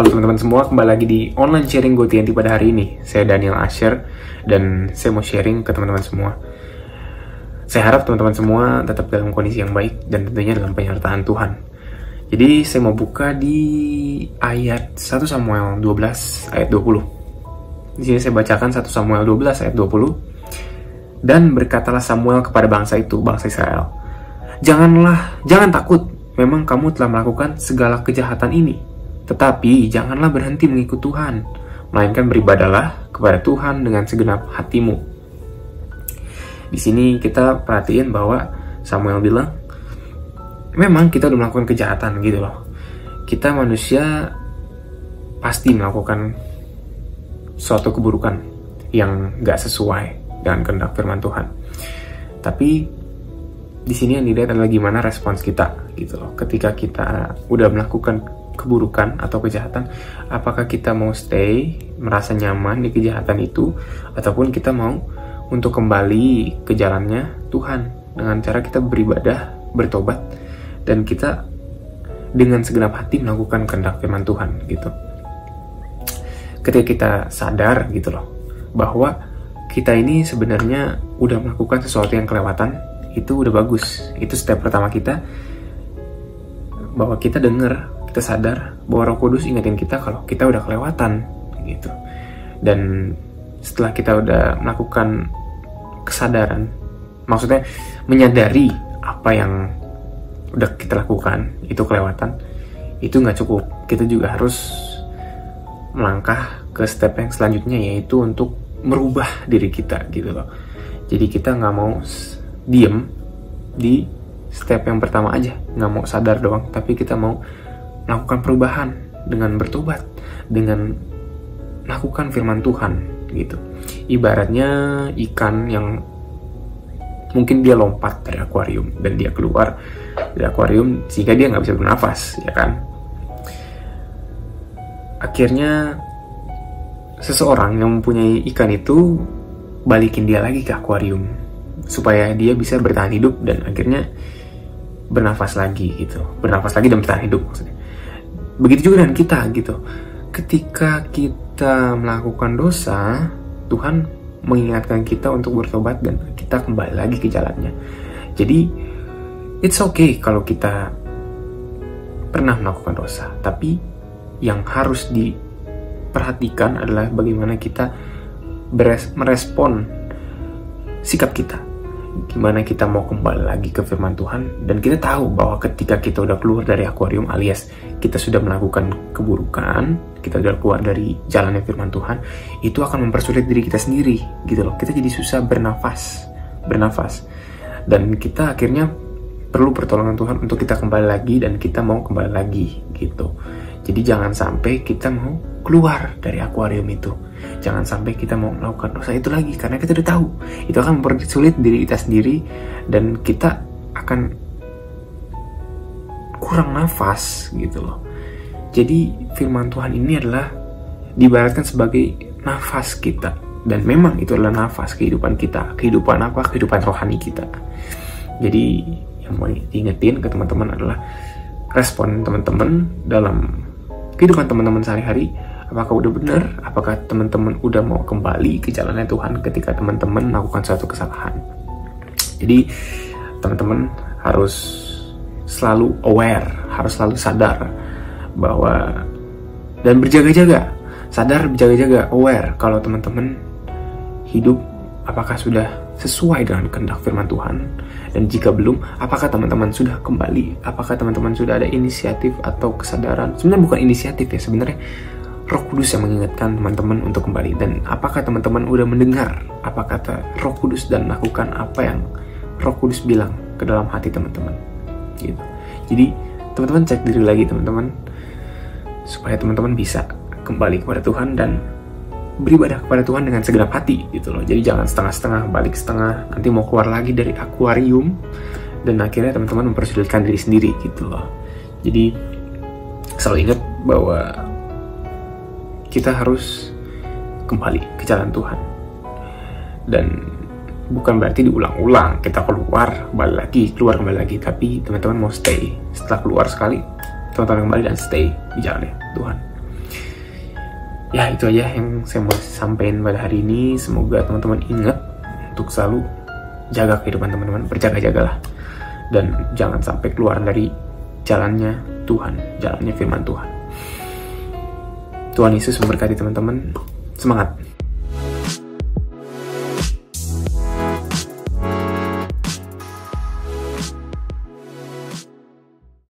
Halo teman-teman semua, kembali lagi di online sharing Go TNT pada hari ini. Saya Daniel Asher dan saya mau sharing ke teman-teman semua. Saya harap teman-teman semua tetap dalam kondisi yang baik dan tentunya dalam penyertaan Tuhan. Jadi saya mau buka di ayat 1 Samuel 12 ayat 20. Di sini saya bacakan 1 Samuel 12 ayat 20. Dan berkatalah Samuel kepada bangsa itu, bangsa Israel, Jangan takut, memang kamu telah melakukan segala kejahatan ini. Tetapi janganlah berhenti mengikut Tuhan, melainkan beribadahlah kepada Tuhan dengan segenap hatimu. Di sini kita perhatiin bahwa Samuel bilang, memang kita udah melakukan kejahatan gitu loh. Kita manusia pasti melakukan suatu keburukan yang gak sesuai dengan kehendak firman Tuhan. Tapi di sini yang dilihat adalah gimana respons kita gitu loh. Ketika kita udah melakukan keburukan atau kejahatan, apakah kita mau stay, merasa nyaman di kejahatan itu, ataupun kita mau untuk kembali ke jalannya Tuhan dengan cara kita beribadah, bertobat, dan kita dengan segenap hati melakukan kehendak firman Tuhan gitu. Ketika kita sadar gitu loh bahwa kita ini sebenarnya udah melakukan sesuatu yang kelewatan, itu udah bagus. Itu step pertama kita, bahwa kita dengar, kita sadar bahwa Roh Kudus ingetin kita kalau kita udah kelewatan gitu. Dan setelah kita udah melakukan kesadaran, maksudnya menyadari apa yang udah kita lakukan itu kelewatan, itu nggak cukup. Kita juga harus melangkah ke step yang selanjutnya, yaitu untuk merubah diri kita gitu loh. Jadi kita nggak mau diem di step yang pertama aja, nggak mau sadar doang, tapi kita mau melakukan perubahan dengan bertobat, dengan melakukan firman Tuhan gitu. Ibaratnya ikan yang mungkin dia lompat dari akuarium dan dia keluar dari akuarium sehingga dia nggak bisa bernafas, ya kan? Akhirnya seseorang yang mempunyai ikan itu balikin dia lagi ke akuarium supaya dia bisa bertahan hidup dan akhirnya bernafas lagi gitu, bernafas lagi dan bertahan hidup maksudnya. Begitu juga dengan kita gitu. Ketika kita melakukan dosa, Tuhan mengingatkan kita untuk bertobat dan kita kembali lagi ke jalannya. Jadi it's okay kalau kita pernah melakukan dosa, tapi yang harus diperhatikan adalah bagaimana kita merespon sikap kita, gimana kita mau kembali lagi ke firman Tuhan. Dan kita tahu bahwa ketika kita udah keluar dari akuarium, alias kita sudah melakukan keburukan, kita udah keluar dari jalannya firman Tuhan, itu akan mempersulit diri kita sendiri gitu loh. Kita jadi susah bernafas, dan kita akhirnya perlu pertolongan Tuhan untuk kita kembali lagi, dan kita mau kembali lagi gitu. Jadi jangan sampai kita mau keluar dari akuarium itu, jangan sampai kita mau melakukan dosa itu lagi, karena kita udah tahu itu akan mempersulit diri kita sendiri dan kita akan kurang nafas gitu loh. Jadi firman Tuhan ini adalah diibaratkan sebagai nafas kita, dan memang itu adalah nafas kehidupan kita. Kehidupan apa? Kehidupan rohani kita. Jadi yang mau diingetin ke teman-teman adalah respon teman-teman dalam kehidupan teman-teman sehari-hari. Apakah udah benar? Apakah teman-teman udah mau kembali ke jalannya Tuhan ketika teman-teman melakukan suatu kesalahan? Jadi teman-teman harus selalu aware, harus selalu sadar bahwa, dan berjaga-jaga, sadar, berjaga-jaga, aware kalau teman-teman hidup apakah sudah sesuai dengan kehendak firman Tuhan. Dan jika belum, apakah teman-teman sudah kembali? Apakah teman-teman sudah ada inisiatif atau kesadaran? Sebenarnya bukan inisiatif ya, sebenarnya Roh Kudus yang mengingatkan teman-teman untuk kembali. Dan apakah teman-teman udah mendengar apa kata Roh Kudus dan lakukan apa yang Roh Kudus bilang ke dalam hati teman-teman gitu. Jadi teman-teman cek diri lagi teman-teman, supaya teman-teman bisa kembali kepada Tuhan dan beribadah kepada Tuhan dengan segenap hati gitu loh. Jadi jangan setengah-setengah, balik setengah, nanti mau keluar lagi dari akuarium dan akhirnya teman-teman mempersulitkan diri sendiri gitu loh. Jadi selalu ingat bahwa kita harus kembali ke jalan Tuhan, dan bukan berarti diulang-ulang kita keluar kembali lagi, keluar kembali lagi, tapi teman-teman mau stay. Setelah keluar sekali, teman-teman kembali dan stay di jalannya Tuhan. Ya itu aja yang saya mau sampaikan pada hari ini. Semoga teman-teman ingat untuk selalu jaga kehidupan teman-teman, berjaga-jagalah, dan jangan sampai keluar dari jalannya Tuhan, jalannya firman Tuhan. Tuhan Yesus memberkati teman-teman. Semangat!